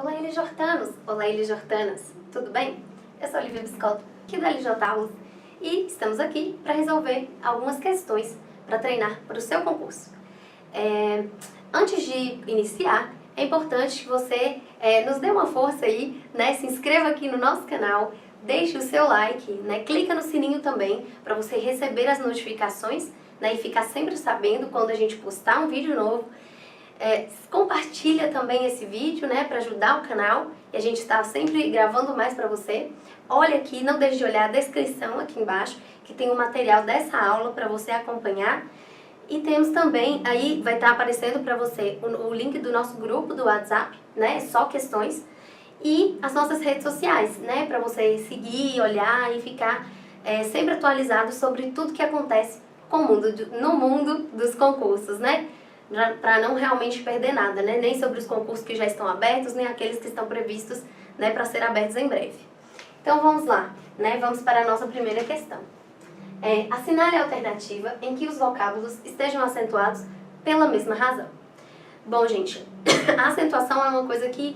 Olá, LJortanos! Olá, LJortanas! Tudo bem? Eu sou a Olivia Biscotto, aqui da LJ Aulas, e estamos aqui para resolver algumas questões para treinar para o seu concurso. Antes de iniciar, é importante que você nos dê uma força aí, né? Se inscreva aqui no nosso canal, deixe o seu like, né? Clica no sininho também para você receber as notificações, né? E ficar sempre sabendo quando a gente postar um vídeo novo. Compartilha também esse vídeo, né, para ajudar o canal, e a gente está sempre gravando mais para você. Olha aqui, não deixe de olhar a descrição aqui embaixo, que tem o material dessa aula para você acompanhar. E temos também, aí vai estar aparecendo para você o link do nosso grupo do WhatsApp, né, só questões, e as nossas redes sociais, né, para você seguir, olhar e ficar sempre atualizado sobre tudo que acontece no mundo dos concursos, né? Para não realmente perder nada, né? Nem sobre os concursos que já estão abertos, nem aqueles que estão previstos, né, para ser abertos em breve. Então vamos lá, né? Vamos para a nossa primeira questão. Assinale a alternativa em que os vocábulos estejam acentuados pela mesma razão. Bom, gente, a acentuação é uma coisa que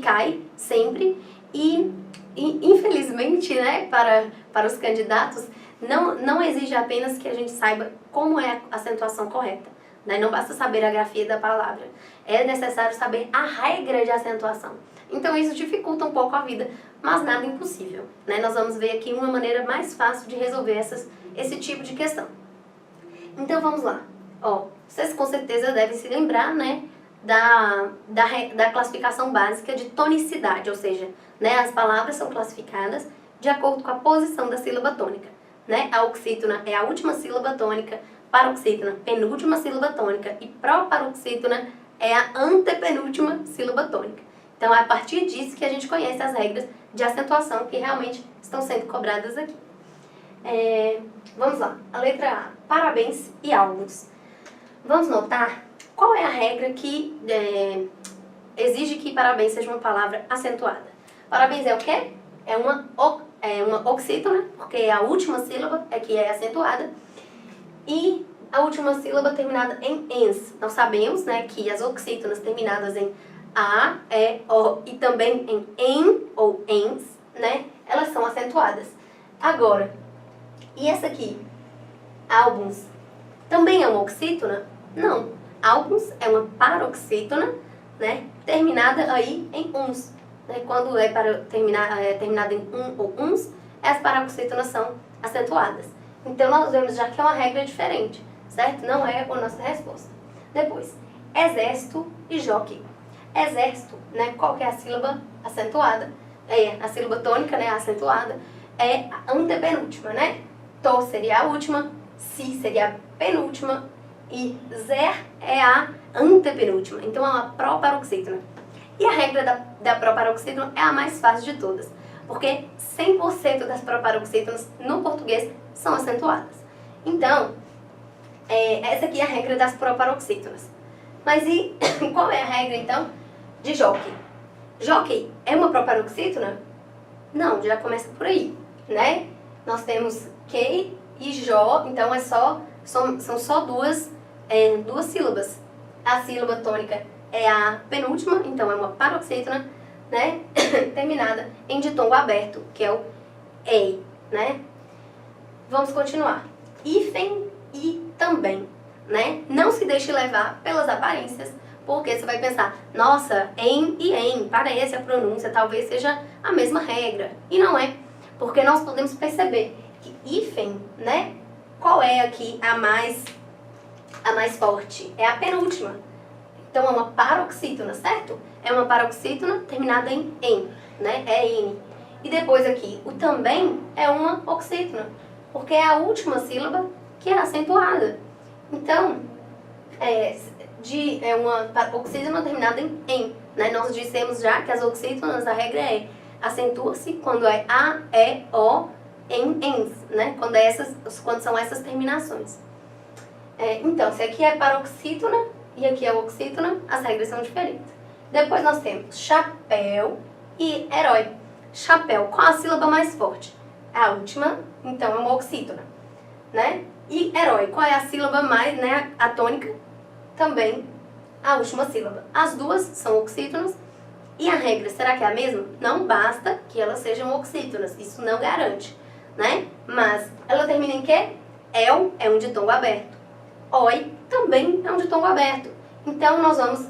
cai sempre e infelizmente, né, para os candidatos, não exige apenas que a gente saiba como é a acentuação correta. Não basta saber a grafia da palavra, é necessário saber a regra de acentuação. Então isso dificulta um pouco a vida, mas nada impossível, né? Nós vamos ver aqui uma maneira mais fácil de resolver esse tipo de questão. Então vamos lá. Vocês com certeza devem se lembrar, né, da classificação básica de tonicidade, ou seja, né, as palavras são classificadas de acordo com a posição da sílaba tônica. Né? A oxítona é a última sílaba tônica, paroxítona, penúltima sílaba tônica, e proparoxítona é a antepenúltima sílaba tônica. Então, é a partir disso que a gente conhece as regras de acentuação que realmente estão sendo cobradas aqui. Vamos lá, a letra A, parabéns e álbuns. Vamos notar qual é a regra que exige que parabéns seja uma palavra acentuada. Parabéns é o quê? É uma oxítona, porque é a última sílaba que é acentuada, e a última sílaba terminada em ens. Nós sabemos, né, que as oxítonas terminadas em a, e, o e também em ou ens, né, elas são acentuadas. Agora, e essa aqui, álbuns, também é uma oxítona? Não. Álbuns é uma paroxítona, né, terminada aí em uns. Quando terminada em ou uns, as paroxítonas são acentuadas. Então, nós vemos já que é uma regra diferente, certo? Não é a nossa resposta. Depois, exército e jockey. Exército, né? Qual que é a sílaba acentuada? A sílaba tônica, né? Acentuada. É a antepenúltima, né? To seria a última, si seria a penúltima e zer é a antepenúltima. Então, é uma proparoxítona. E a regra da proparoxítona é a mais fácil de todas, porque 100% das proparoxítonas no português são acentuadas. Então, essa aqui é a regra das proparoxítonas. Mas e qual é a regra, então, de jockey? Jockey é uma proparoxítona? Não, já começa por aí, né? Nós temos que e jó, então são só duas sílabas. A sílaba tônica é a penúltima, então é uma paroxítona, né? Terminada em ditongo aberto, que é o ei, né? Vamos continuar. Hífen e também, né? Não se deixe levar pelas aparências, porque você vai pensar, nossa, em e em, parece a pronúncia, talvez seja a mesma regra. E não é, porque nós podemos perceber que hífen, né? Qual é aqui a mais forte? É a penúltima. Então, é uma paroxítona, certo? É uma paroxítona terminada em né? É N. E depois aqui, o também é uma oxítona, porque é a última sílaba que é acentuada. Então, é uma oxítona terminada em, né? Nós dissemos já que as oxítonas, a regra acentua-se quando é a, e, o, em, ens, né? Quando são essas terminações. Então, se aqui é paroxítona e aqui é oxítona, as regras são diferentes. Depois nós temos chapéu e herói. Chapéu, qual a sílaba mais forte? A última, então é uma oxítona, né? E herói, qual é a sílaba mais, né, a tônica? Também a última sílaba. As duas são oxítonas E a regra, será que é a mesma? Não basta que elas sejam oxítonas, isso não garante, né? Mas ela termina em quê? El é um ditongo aberto. Oi também é um ditongo aberto. Então nós vamos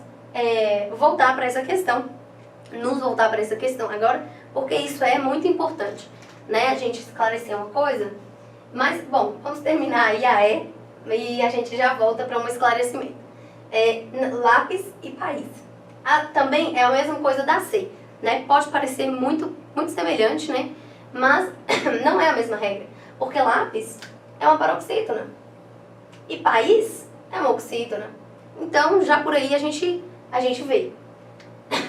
voltar para essa questão, agora, porque isso é muito importante, né? A gente esclarecer uma coisa, mas, bom, vamos terminar aí a e a gente já volta para um esclarecimento. Lápis e país. Também é a mesma coisa da C, né? Pode parecer muito semelhante, né? Mas não é a mesma regra, porque lápis é uma paroxítona e país é uma oxítona. Então, já por aí a gente vê.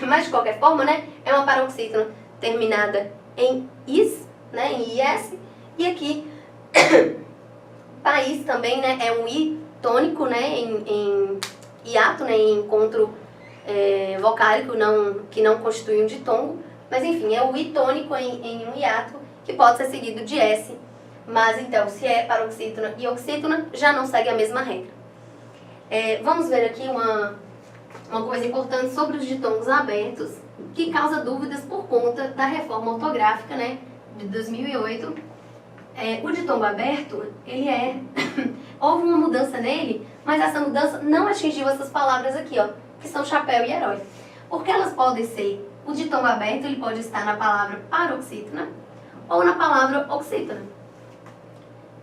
Mas, de qualquer forma, né? É uma paroxítona terminada em is, né? Em is. E aqui, país também, né? É um i tônico, né? Em hiato, né? Em encontro vocálico que não constitui um ditongo. Mas, enfim, é o i tônico em um hiato que pode ser seguido de s. Mas, então, se é paroxítona e oxítona, já não segue a mesma regra. Vamos ver aqui uma coisa importante sobre os ditongos abertos, que causa dúvidas por conta da reforma ortográfica, né, de 2008. O ditongo aberto, ele houve uma mudança nele, mas essa mudança não atingiu essas palavras aqui, ó, que são chapéu e herói. Porque elas podem ser, o ditongo aberto, ele pode estar na palavra paroxítona ou na palavra oxítona.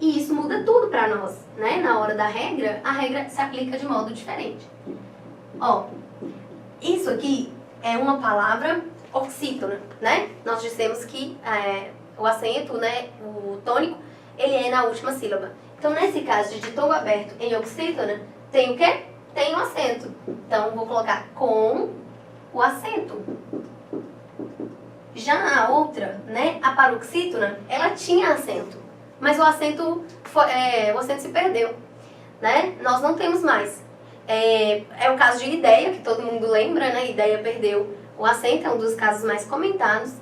E isso muda tudo para nós, né? Na hora da regra, a regra se aplica de modo diferente. Ó, isso aqui é uma palavra oxítona, né? Nós dissemos que o acento, né, o tônico, ele é na última sílaba. Então, nesse caso de ditongo aberto em oxítona, tem o quê? Tem um acento. Então, vou colocar com o acento. Já a outra, né, a paroxítona, ela tinha acento. Mas o acento se perdeu, né? Nós não temos mais. É o caso de ideia, que todo mundo lembra, né? Ideia perdeu o acento, é um dos casos mais comentados.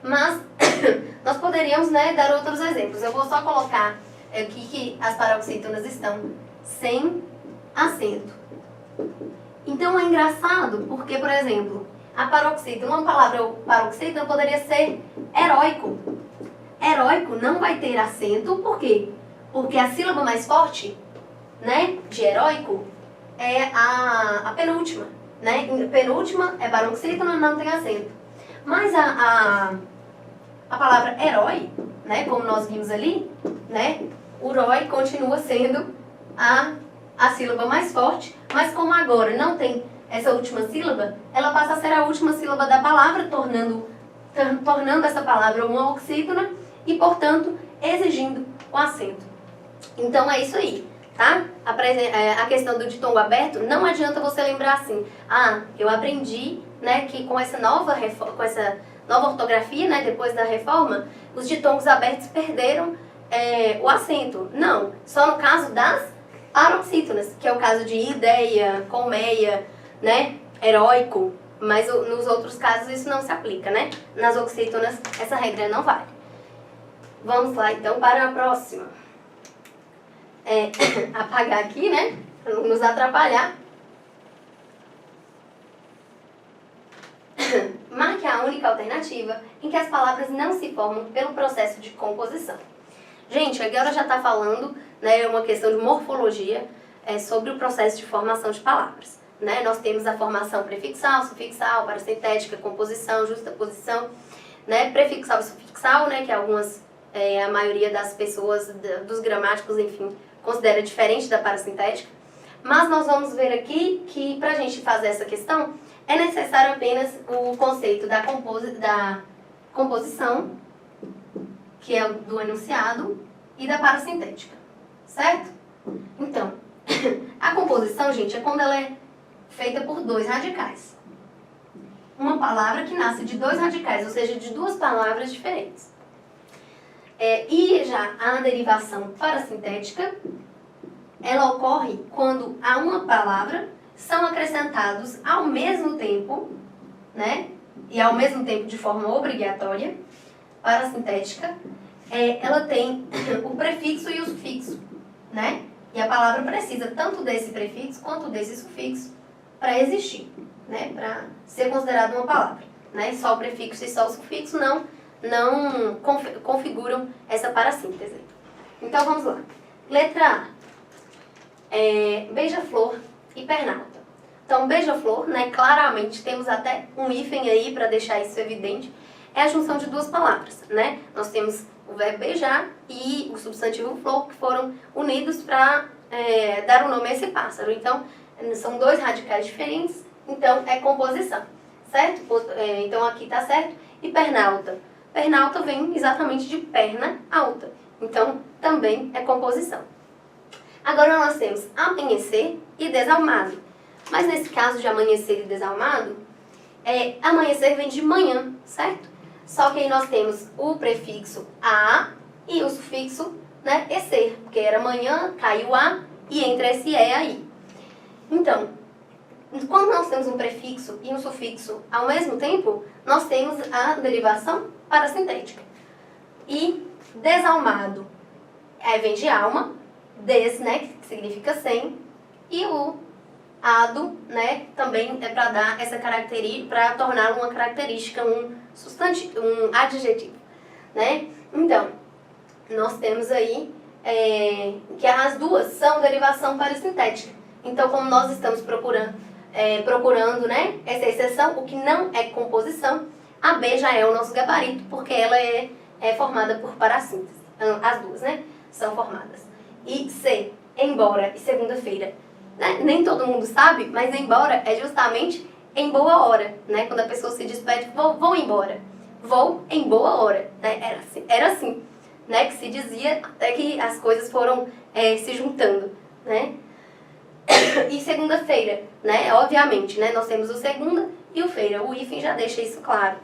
Mas nós poderíamos, né, dar outros exemplos. Eu vou só colocar aqui que as paroxítonas estão sem acento. Então é engraçado porque, por exemplo, a paroxítona, uma palavra paroxítona poderia ser heróico. Heróico não vai ter acento, por quê? Porque a sílaba mais forte, né, de heróico é a penúltima, né? Penúltima é paroxítona, não tem acento. Mas a palavra herói, né, como nós vimos ali, né, o rói continua sendo a sílaba mais forte, mas como agora não tem essa última sílaba, ela passa a ser a última sílaba da palavra, tornando essa palavra uma oxítona e, portanto, exigindo o acento. Então, é isso aí, tá? A questão do ditongo aberto, não adianta você lembrar assim, eu aprendi, né, que com essa nova ortografia, né, depois da reforma, os ditongos abertos perderam o acento. Não, só no caso das paroxítonas, que é o caso de ideia, colmeia, né, heróico, mas nos outros casos isso não se aplica, né? Nas oxítonas essa regra não vale. Vamos lá então para a próxima. Apagar aqui, né? Para não nos atrapalhar. Marque a única alternativa em que as palavras não se formam pelo processo de composição. Gente, agora já está falando, né, uma questão de morfologia sobre o processo de formação de palavras. Né? Nós temos a formação prefixal, sufixal, parasintética, composição, justaposição, né? Prefixal e sufixal, né? Que a maioria das pessoas, dos gramáticos, enfim, considera diferente da parasintética. Mas nós vamos ver aqui que, para a gente fazer essa questão, é necessário apenas o conceito da composição, que é o do enunciado, e da parasintética, certo? Então, a composição, gente, é quando ela é feita por dois radicais. Uma palavra que nasce de dois radicais, ou seja, de duas palavras diferentes. E já a derivação parasintética, ela ocorre quando a uma palavra são acrescentados ao mesmo tempo, né? E ao mesmo tempo de forma obrigatória, parasintética, ela tem o prefixo e o sufixo, né? E a palavra precisa tanto desse prefixo quanto desse sufixo para existir. né, para ser considerado uma palavra, né? Só o prefixo e só o sufixo não configuram essa parassíntese. Então vamos lá. Letra A. Beija-flor e pernalta. Então, beija-flor, né, claramente temos até um hífen aí para deixar isso evidente. É a junção de duas palavras, né? Nós temos o verbo beijar e o substantivo flor, que foram unidos para dar o nome a esse pássaro. Então, são dois radicais diferentes, então é composição, certo? Então aqui está certo. E pernalta. Pernalta vem exatamente de perna alta, então também é composição. Agora nós temos amanhecer e desalmado. Mas nesse caso de amanhecer e desalmado, amanhecer vem de manhã, certo? Só que aí nós temos o prefixo a e o sufixo, né, ecer, porque era manhã, caiu a e entra esse aí. Então, quando nós temos um prefixo e um sufixo ao mesmo tempo, nós temos a derivação parasintética. E desalmado vem de alma, des, né, que significa sem, e o ado, né, também é para dar essa característica, para torná-lo uma característica, um substantivo, um adjetivo, né? Então, nós temos aí que as duas são derivação parasintética. Então, como nós estamos procurando, né, essa exceção, o que não é composição, a B já é o nosso gabarito, porque ela é formada por parassíntese. As duas, né, são formadas. E C, embora e segunda-feira. Né? Nem todo mundo sabe, mas embora é justamente em boa hora, né? Quando a pessoa se despede, vou embora. Vou em boa hora. Né? Era assim, né? Que se dizia até que as coisas foram se juntando, né? E segunda-feira, né? Obviamente, né? Nós temos o segunda e o feira. O hífen já deixa isso claro.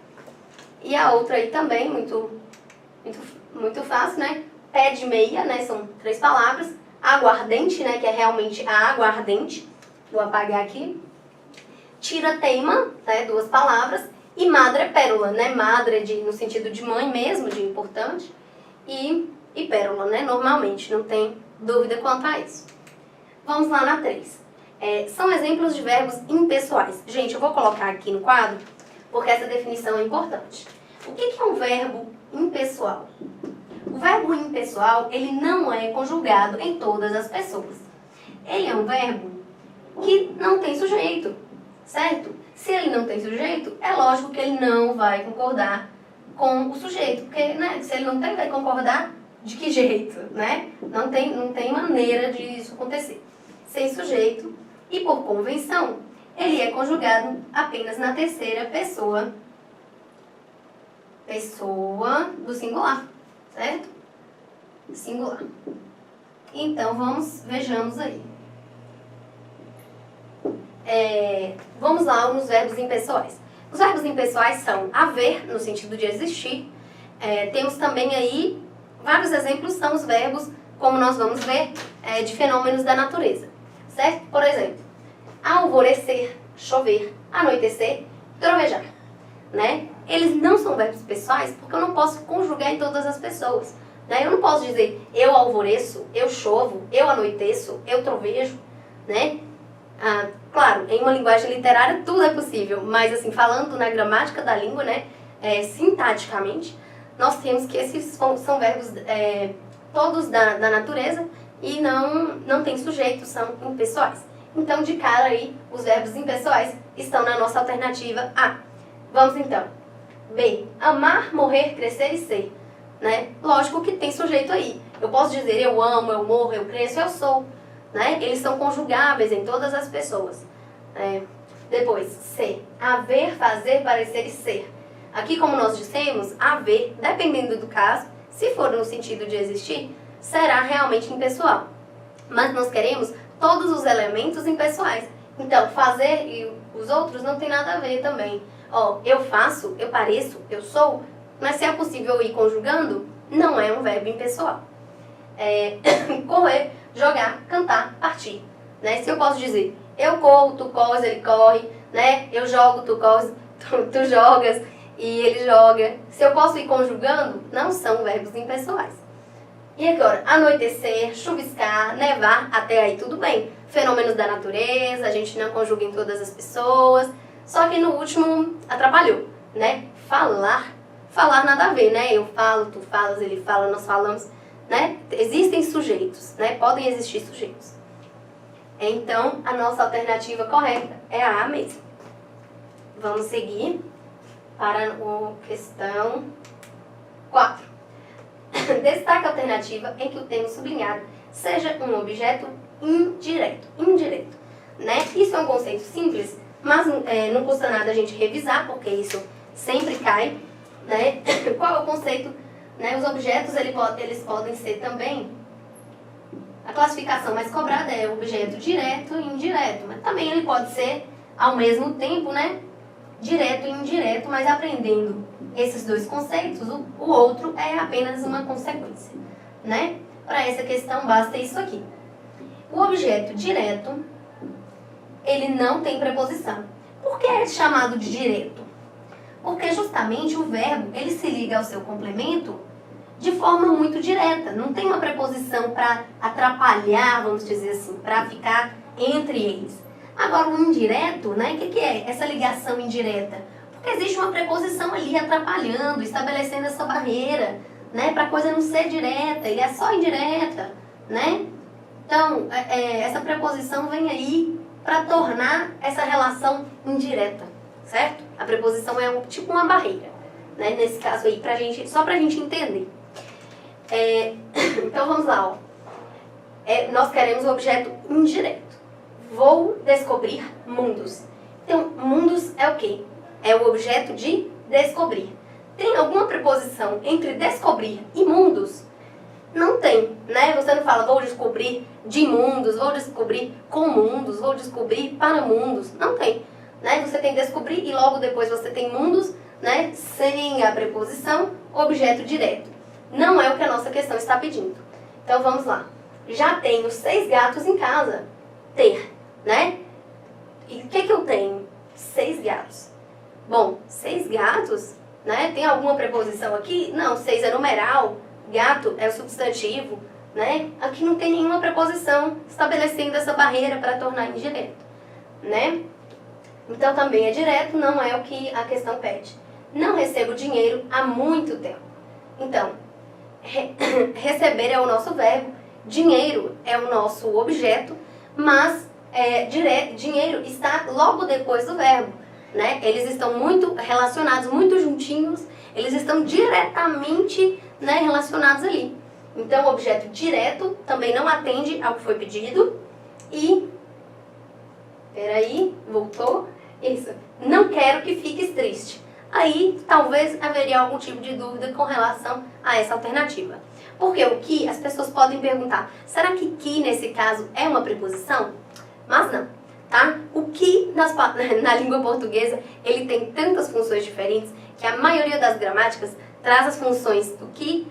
E a outra aí também, muito fácil, né? Pé de meia, né? São 3 palavras. Aguardente, né, que é realmente a aguardente, vou apagar aqui. Tira-teima, né, 2 palavras. E madre pérola, né, madre no sentido de mãe mesmo, de importante. E pérola, né, normalmente, não tem dúvida quanto a isso. Vamos lá na 3. São exemplos de verbos impessoais. Gente, eu vou colocar aqui no quadro, porque essa definição é importante. O que é um verbo impessoal? O verbo impessoal, ele não é conjugado em todas as pessoas. Ele é um verbo que não tem sujeito, certo? Se ele não tem sujeito, é lógico que ele não vai concordar com o sujeito, porque, né, se ele não tem, vai concordar de que jeito, né? Não tem maneira de isso acontecer. Sem sujeito, e por convenção, ele é conjugado apenas na terceira pessoa do singular. Certo? Singular. Então, vejamos aí. Vamos lá nos verbos impessoais. Os verbos impessoais são haver, no sentido de existir. Temos também aí, vários exemplos são os verbos, como nós vamos ver, de fenômenos da natureza. Certo? Por exemplo, alvorecer, chover, anoitecer, trovejar. Né? Eles não são verbos pessoais porque eu não posso conjugar em todas as pessoas. Né? Eu não posso dizer eu alvoreço, eu chovo, eu anoiteço, eu trovejo. Né? Claro, em uma linguagem literária tudo é possível, mas assim, falando na gramática da língua, né, sintaticamente, nós temos que esses são verbos todos da natureza e não tem sujeito, são impessoais. Então, de cara aí, os verbos impessoais estão na nossa alternativa A. Vamos então. B. Amar, morrer, crescer e ser. Né? Lógico que tem sujeito aí. Eu posso dizer eu amo, eu morro, eu cresço, eu sou. Né? Eles são conjugáveis em todas as pessoas. Depois, C. Haver, fazer, parecer e ser. Aqui, como nós dissemos, haver, dependendo do caso, se for no sentido de existir, será realmente impessoal. Mas nós queremos todos os elementos impessoais. Então, fazer e os outros não tem nada a ver também. Eu faço, eu pareço, eu sou, mas se é possível ir conjugando, não é um verbo impessoal. Correr, jogar, cantar, partir. Né? Se eu posso dizer, eu corro, tu corres, ele corre, né? Eu jogo, tu corres, tu jogas e ele joga. Se eu posso ir conjugando, não são verbos impessoais. E agora, anoitecer, chuviscar, nevar, até aí tudo bem. Fenômenos da natureza, a gente não conjuga em todas as pessoas, Só que no último atrapalhou, né? Falar nada a ver, né? Eu falo, tu falas, ele fala, nós falamos, né? Existem sujeitos, né? Podem existir sujeitos. Então, a nossa alternativa correta é a A mesmo. Vamos seguir para a questão 4. Destaque a alternativa em que o termo sublinhado seja um objeto indireto, né? Isso é um conceito simples, mas não custa nada a gente revisar, porque isso sempre cai, né? Qual é o conceito? Né? Os objetos eles podem ser também, a classificação mais cobrada é objeto direto e indireto, mas também ele pode ser ao mesmo tempo, né? Direto e indireto, mas aprendendo esses dois conceitos, o outro é apenas uma consequência, né? Para essa questão basta isso aqui. O objeto direto, ele não tem preposição. Por que é chamado de direto? Porque justamente o verbo, ele se liga ao seu complemento de forma muito direta. Não tem uma preposição para atrapalhar, vamos dizer assim, para ficar entre eles. Agora, o indireto, né? O que é essa ligação indireta? Porque existe uma preposição ali atrapalhando, estabelecendo essa barreira, né? Para a coisa não ser direta, ele é só indireta, né? Então, essa preposição vem aí para tornar essa relação indireta, certo? A preposição é tipo uma barreira, né? Nesse caso aí, só pra gente entender. Então, vamos lá, ó. Nós queremos o objeto indireto. Vou descobrir mundos. Então, mundos é o quê? É o objeto de descobrir. Tem alguma preposição entre descobrir e mundos? Não tem, né? Você não fala, vou descobrir de mundos, vou descobrir com mundos, vou descobrir para mundos. Não tem, né? Você tem descobrir e logo depois você tem mundos, né? Sem a preposição, objeto direto. Não é o que a nossa questão está pedindo. Então, vamos lá. Já tenho 6 gatos em casa. Ter, né? E o que eu tenho? 6 gatos. Bom, 6 gatos, né? Tem alguma preposição aqui? Não, 6 é numeral, gato é o substantivo, né? Aqui não tem nenhuma preposição estabelecendo essa barreira para tornar indireto, né? Então também é direto, não é o que a questão pede. Não recebo dinheiro há muito tempo. Então, receber é o nosso verbo, dinheiro é o nosso objeto, mas dinheiro está logo depois do verbo, né? Eles estão muito relacionados, muito juntinhos, eles estão diretamente, né, relacionados ali. Então, o objeto direto também não atende ao que foi pedido e... Peraí, voltou? Isso. Não quero que fiques triste. Aí, talvez haveria algum tipo de dúvida com relação a essa alternativa. Porque o que, as pessoas podem perguntar, será que nesse caso é uma preposição? Mas não, tá? O que na língua portuguesa, ele tem tantas funções diferentes que a maioria das gramáticas traz as funções do que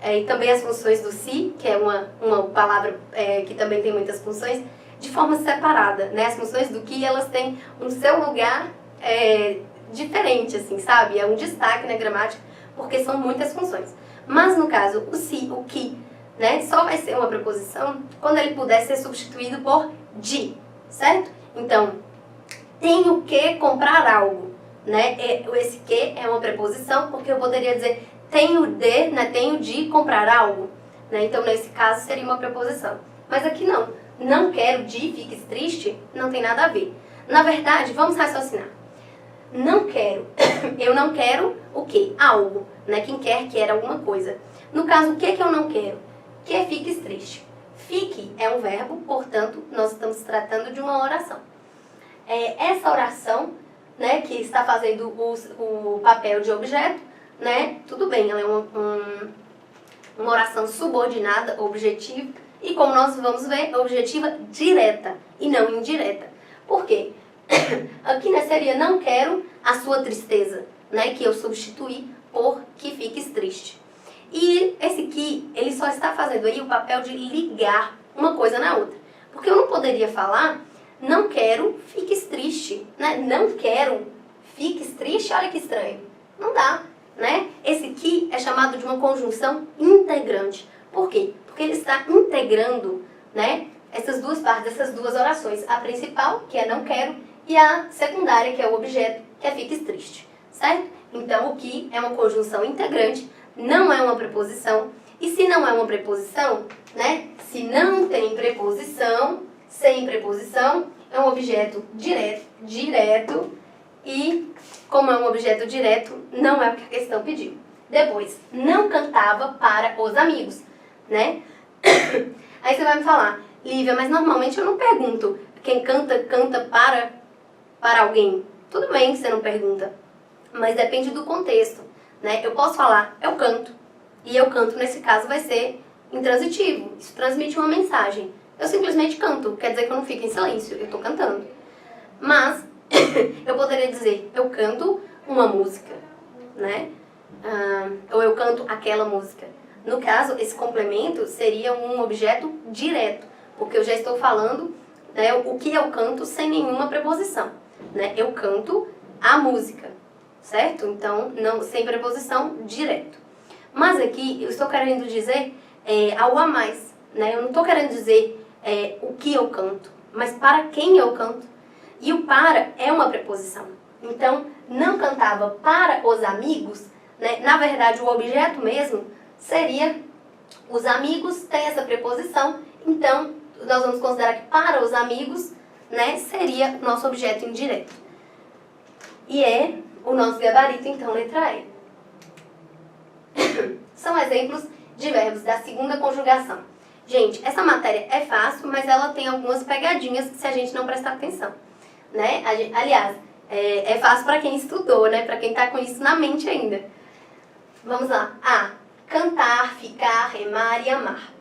e também as funções do se, que é uma palavra que também tem muitas funções, de forma separada, né? As funções do que, elas têm um seu lugar diferente, assim, sabe? É um destaque na gramática, porque são muitas funções. Mas no caso, o se, o que, né? Só vai ser uma preposição quando ele puder ser substituído por de, certo? Então, tenho que comprar algo, né? Esse que é uma preposição, porque eu poderia dizer tenho de, né? Tenho de comprar algo, né? Então, nesse caso, seria uma preposição. Mas aqui não. Não quero de, fiques triste, não tem nada a ver. Na verdade, vamos raciocinar. Não quero. Eu não quero o quê? Algo, né? Quem quer alguma coisa. No caso, o que eu não quero? Que fiques triste. Fique é um verbo, portanto, nós estamos tratando de uma oração. Essa oração, né, que está fazendo o papel de objeto, né, tudo bem, ela é uma oração subordinada, objetiva, e como nós vamos ver, objetiva direta e não indireta. Por quê? Aqui, né, seria não quero a sua tristeza, né, que eu substituí por que fiques triste. E esse que, ele só está fazendo aí o papel de ligar uma coisa na outra. Porque eu não poderia falar, não quero, fiques triste, né? Não quero, fiques triste, olha que estranho. Não dá, né? Esse que é chamado de uma conjunção integrante. Por quê? Porque ele está integrando, né, essas duas partes, essas duas orações. A principal, que é não quero, e a secundária, que é o objeto, que é fiques triste, certo? Então, o que é uma conjunção integrante, não é uma preposição, e se não é uma preposição, né? Se não tem preposição, sem preposição, é um objeto direto, e como é um objeto direto, não é o que a questão pediu. Depois, não cantava para os amigos, né? Aí você vai me falar, Lívia, mas normalmente eu não pergunto quem canta, canta para alguém. Tudo bem que você não pergunta, mas depende do contexto, né? Eu posso falar, eu canto, e eu canto nesse caso vai ser intransitivo, isso transmite uma mensagem. Eu simplesmente canto, quer dizer que eu não fico em silêncio, eu estou cantando. Mas eu poderia dizer, eu canto uma música, né? Ou eu canto aquela música. No caso, esse complemento seria um objeto direto, porque eu já estou falando, né, o que eu canto sem nenhuma preposição, né? Eu canto a música, certo? Então, não, sem preposição, direto. Mas aqui eu estou querendo dizer algo a mais, né? Eu não estou querendo dizer o que eu canto, mas para quem eu canto. E o para é uma preposição. Então, não cantava para os amigos, né? Na verdade, o objeto mesmo seria os amigos, tem essa preposição, então nós vamos considerar que para os amigos, né, seria nosso objeto indireto. E é o nosso gabarito, então, letra E. São exemplos de verbos da segunda conjugação. Gente, essa matéria é fácil, mas ela tem algumas pegadinhas se a gente não prestar atenção, né? Aliás, é fácil para quem estudou, né? Para quem está com isso na mente ainda. Vamos lá. A. Cantar, ficar, remar e amar.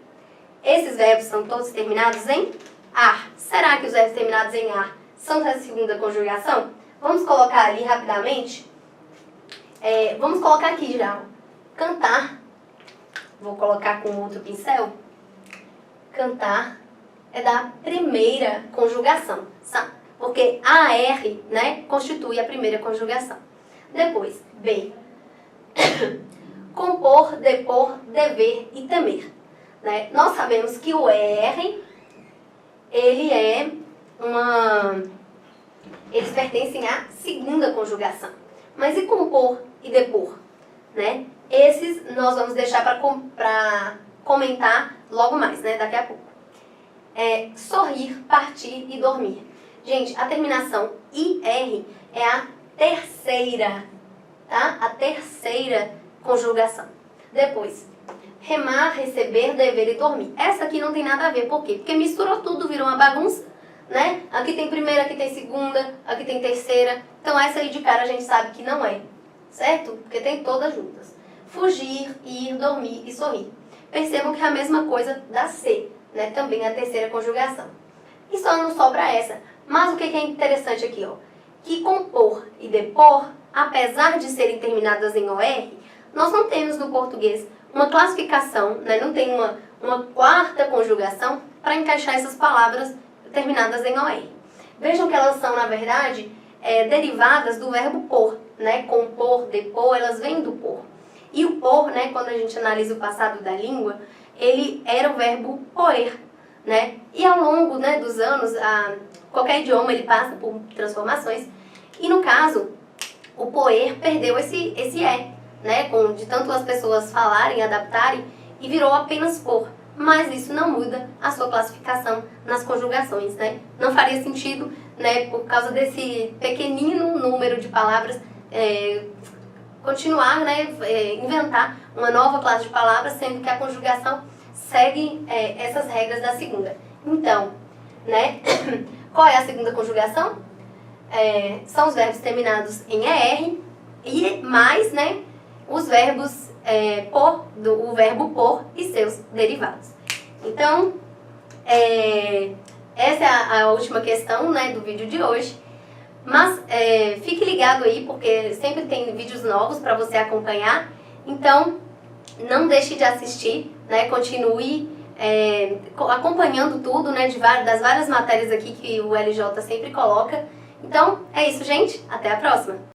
Esses verbos são todos terminados em ar. Será que os verbos terminados em ar são da segunda conjugação? Vamos colocar ali rapidamente. Vamos colocar aqui já. Cantar. Vou colocar com outro pincel. Cantar é da primeira conjugação, sabe? Porque AR, né, constitui a primeira conjugação. Depois, B. Compor, depor, dever e temer. Né? Nós sabemos que o R, eles pertencem à segunda conjugação. Mas e compor e depor? Né? Esses nós vamos deixar para comentar logo mais, né? Daqui a pouco. Sorrir, partir e dormir. Gente, a terminação IR é a terceira, tá? A terceira conjugação. Depois, remar, receber, dever e dormir. Essa aqui não tem nada a ver, por quê? Porque misturou tudo, virou uma bagunça, né? Aqui tem primeira, aqui tem segunda, aqui tem terceira. Então essa aí de cara a gente sabe que não é, certo? Porque tem todas juntas. Fugir, ir, dormir e sorrir. Percebam que é a mesma coisa da C, né? Também a terceira conjugação. E só não sobra essa. Mas o que é interessante aqui, ó? Que compor e depor, apesar de serem terminadas em OR, nós não temos no português uma classificação, né? Não tem uma quarta conjugação para encaixar essas palavras terminadas em OR. Vejam que elas são, na verdade, derivadas do verbo por, né? Compor, depor, elas vêm do por. E o por, né, quando a gente analisa o passado da língua, ele era o verbo poer, né? E ao longo, né, dos anos, qualquer idioma ele passa por transformações. E no caso, o poer perdeu esse E, né? De tanto as pessoas falarem, adaptarem, e virou apenas por. Mas isso não muda a sua classificação nas conjugações, né? Não faria sentido, né, por causa desse pequenino número de palavras, continuar, né, inventar uma nova classe de palavras, sendo que a conjugação segue essas regras da segunda. Então, né, qual é a segunda conjugação? São os verbos terminados em ER e mais, né, os verbos o verbo por e seus derivados. Então, essa é a última questão, né, do vídeo de hoje. Mas fique ligado aí, porque sempre tem vídeos novos para você acompanhar. Então, não deixe de assistir, né? Continue acompanhando tudo, né? Das várias matérias aqui que o LJ sempre coloca. Então, é isso, gente. Até a próxima!